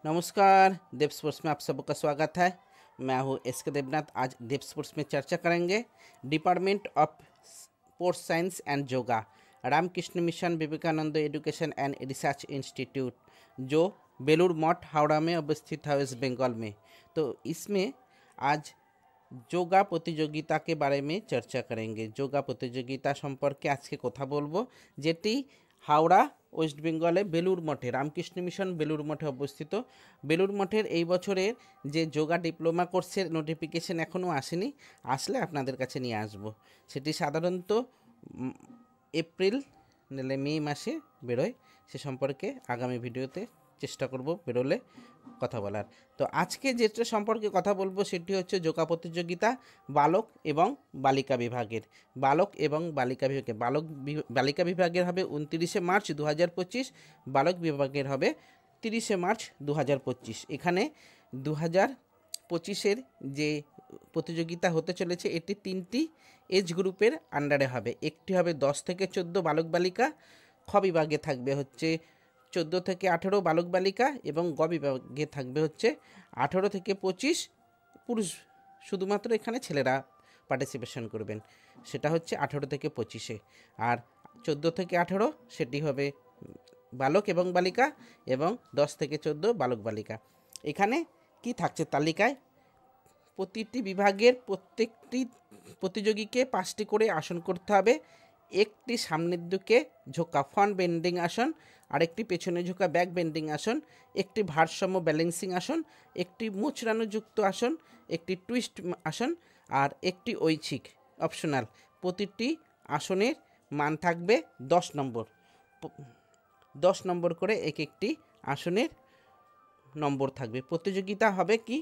नमस्कार, देव स्पोर्ट्स में आप सबका स्वागत है। मैं हूं एस के देवनाथ। आज देव स्पोर्ट्स में चर्चा करेंगे department of sports science and yoga, Ramakrishna mission Vivekananda education and research institute, जो बेलूर मठ हावड़ा में अवस्थित है, वेस्ट बंगाल में। तो इसमें आज योगा प्रतियोगिता के बारे में चर्चा करेंगे। योगा प्रतियोगिता सम्पर्के आज के कथा बोलबो, जेटी हावड़ा ওয়েস্ট বেঙ্গলে বেলুর মঠে রামকৃষ্ণ মিশন বেলুর মঠে অবস্থিত। বেলুর মঠের এই বছরের যে যোগা ডিপ্লোমা কোর্সের নোটিফিকেশন এখনও আসেনি, আসলে আপনাদের কাছে নিয়ে আসব। সেটি সাধারণত এপ্রিল নাহলে মে মাসে বেরোয়। সে সম্পর্কে আগামী ভিডিওতে চেষ্টা করব বেরোলে কথা বলার। তো আজকে যেটা সম্পর্কে কথা বলবো সেটি হচ্ছে যোগা প্রতিযোগিতা বালক এবং বালিকা বিভাগের। বালক এবং বালিকা বিভাগে বালিকা বিভাগের হবে 29শে মার্চ 2025, বালক বিভাগের হবে 30শে মার্চ 2025। এখানে 2025-এর যে প্রতিযোগিতা হতে চলেছে এটি 3টি এজ গ্রুপের আন্ডারে হবে। একটি হবে 10 থেকে 14 বালক বালিকা, খ বিভাগে থাকবে হচ্ছে 14 থেকে 18 বালক বালিকা এবং গ বিভাগে থাকবে হচ্ছে 18 থেকে 25 পুরুষ। শুধুমাত্র এখানে ছেলেরা পার্টিসিপেশন করবেন, সেটা হচ্ছে 18 থেকে 25-এ। আর 14 থেকে 18 সেটি হবে বালক এবং বালিকা, এবং 10 থেকে 14 বালক বালিকা। এখানে কি থাকছে তালিকায়? প্রতিটি বিভাগের প্রত্যেকটি প্রতিযোগীকে 5টি করে আসন করতে হবে। একটি সামনের দিকে ঝোঁকা ফ্রন্ট বেন্ডিং আসন, আরেকটি পেছনে ঝোঁকা ব্যাক বেন্ডিং আসন, একটি ভারসাম্য ব্যালেন্সিং আসন, একটি মুচড়ানোযুক্ত আসন, একটি টুইস্ট আসন, আর একটি ঐচ্ছিক অপশনাল। প্রতিটি আসনের মান থাকবে 10 নম্বর। 10 নম্বর করে একটি আসনের নম্বর থাকবে। প্রতিযোগিতা হবে কি,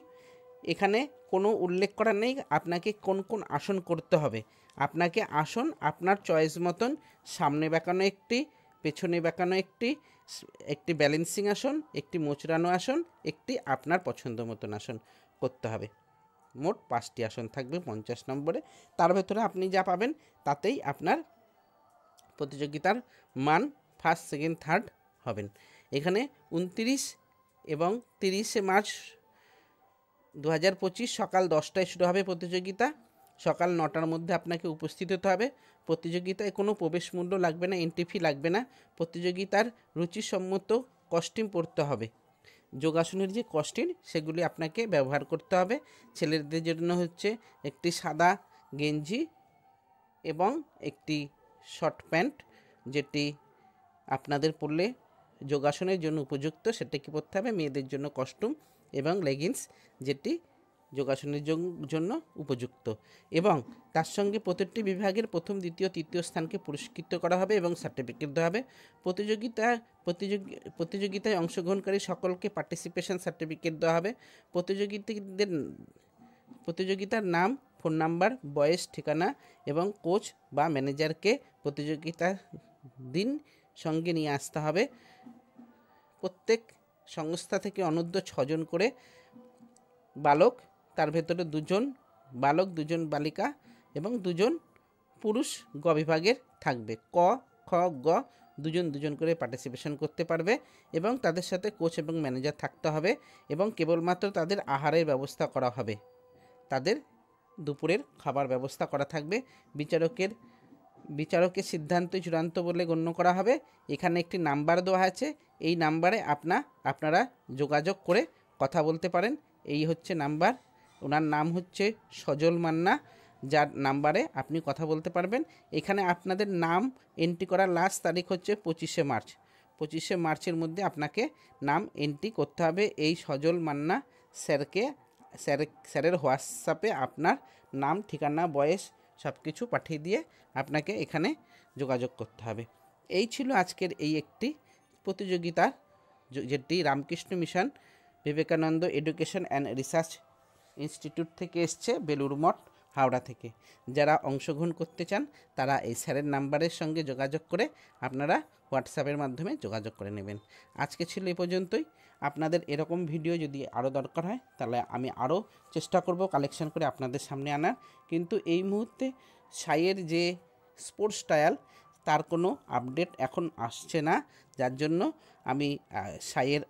এখানে কোনো উল্লেখ করা নেই আপনাকে কোন কোন আসন করতে হবে। আপনাকে আসন আপনার চয়েস মতন সামনে বেঁকানো একটি, পেছনে বেঁকানো একটি ব্যালেন্সিং আসন, একটি মোচড়ানো আসন, একটি আপনার পছন্দ মতন আসন করতে হবে। মোট 5টি আসন থাকবে 50 নম্বরে। তার ভেতরে আপনি যা পাবেন তাতেই আপনার প্রতিযোগিতার মান ফার্স্ট, সেকেন্ড, থার্ড হবেন। এখানে 29 এবং 30শে মার্চ 2025 সকাল 10টায় শুরু হবে প্রতিযোগিতা। সকাল 9টার মধ্যে আপনাকে উপস্থিত হতে হবে। প্রতিযোগিতায় কোনো প্রবেশ মূল্য লাগবে না, এন্ট্রি ফি লাগবে না। প্রতিযোগিতার রুচিসম্মত কস্টিউম পরতে হবে। যোগাসনের যে কস্টিউম সেগুলি আপনাকে ব্যবহার করতে হবে। ছেলেদের জন্য হচ্ছে একটি সাদা গেঞ্জি এবং একটি শর্ট প্যান্ট, যেটি আপনাদের পরলে যোগাসনের জন্য উপযুক্ত, সেটাকে পরতে হবে। মেয়েদের জন্য কস্টিউম এবং লেগিংস, যেটি যোগাসনের জন্য উপযুক্ত। এবং তার সঙ্গে প্রতিটি বিভাগের প্রথম, দ্বিতীয়, তৃতীয় স্থানকে পুরস্কৃত করা হবে এবং সার্টিফিকেট দেওয়া হবে। প্রতিযোগিতায় অংশগ্রহণকারী সকলকে পার্টিসিপেশন সার্টিফিকেট দেওয়া হবে। প্রতিযোগিতার নাম, ফোন নাম্বার, বয়স, ঠিকানা এবং কোচ বা ম্যানেজারকে প্রতিযোগিতার দিন সঙ্গে নিয়ে আসতে হবে। প্রত্যেক সংস্থা থেকে অনূর্ধ্ব 6 জন করে বালক, তার ভেতরে 2 জন বালক, 2 জন বালিকা এবং 2 জন পুরুষ গ বিভাগের থাকবে। ক, খ, গ 2 জন 2 জন করে পার্টিসিপেশন করতে পারবে এবং তাদের সাথে কোচ এবং ম্যানেজার থাকতে হবে। এবং কেবলমাত্র তাদের আহারের ব্যবস্থা করা হবে, তাদের দুপুরের খাবার ব্যবস্থা করা থাকবে। বিচারকের সিদ্ধান্তই চূড়ান্ত বলে গণ্য করা হবে। এখানে একটি নাম্বার দেওয়া আছে, এই নাম্বারে আপনারা যোগাযোগ করে কথা বলতে পারেন। এই হচ্ছে নাম্বার। ওনার নাম হচ্ছে সজল মান্না, যার নাম্বারে আপনি কথা বলতে পারবেন। এখানে আপনাদের নাম এন্ট্রি করার লাস্ট তারিখ হচ্ছে 25শে মার্চ। 25শে মার্চের মধ্যে আপনাকে নাম এন্ট্রি করতে হবে। এই সজল মান্না স্যারের হোয়াটসঅ্যাপে আপনার নাম, ঠিকানা, বয়স সব কিছু পাঠিয়ে দিয়ে আপনাকে এখানে যোগাযোগ করতে হবে। এই ছিল আজকের এই একটি প্রতিযোগিতা, যেটি Ramakrishna mission Vivekananda education and research institute থেকে এসছে, বেলুর মঠ হাওড়া থেকে। যারা অংশগ্রহণ করতে চান তারা এই স্যারের নাম্বারের সঙ্গে যোগাযোগ করে আপনারা হোয়াটসঅ্যাপের মাধ্যমে যোগাযোগ করে নেবেন। আজকে ছিল এই পর্যন্তই। আপনাদের এরকম ভিডিও যদি আরও দরকার হয় তাহলে আমি আরও চেষ্টা করব কালেকশন করে আপনাদের সামনে আনার। কিন্তু এই মুহূর্তে সাইয়ের যে স্পোর্টস ট্রায়াল তার কোনো আপডেট এখন আসছে না, যার জন্য আমি সাইয়ের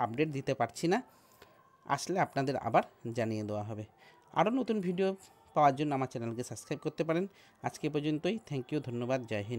আপডেট দিতে পারছি না, আসলে আপনাদের আবার জানিয়ে দেওয়া হবে। আরও নতুন ভিডিও পাওয়ার জন্য আমার চ্যানেলকে সাবস্ক্রাইব করতে পারেন। আজকে পর্যন্তই, থ্যাংক ইউ, ধন্যবাদ, জয় হিন্দ।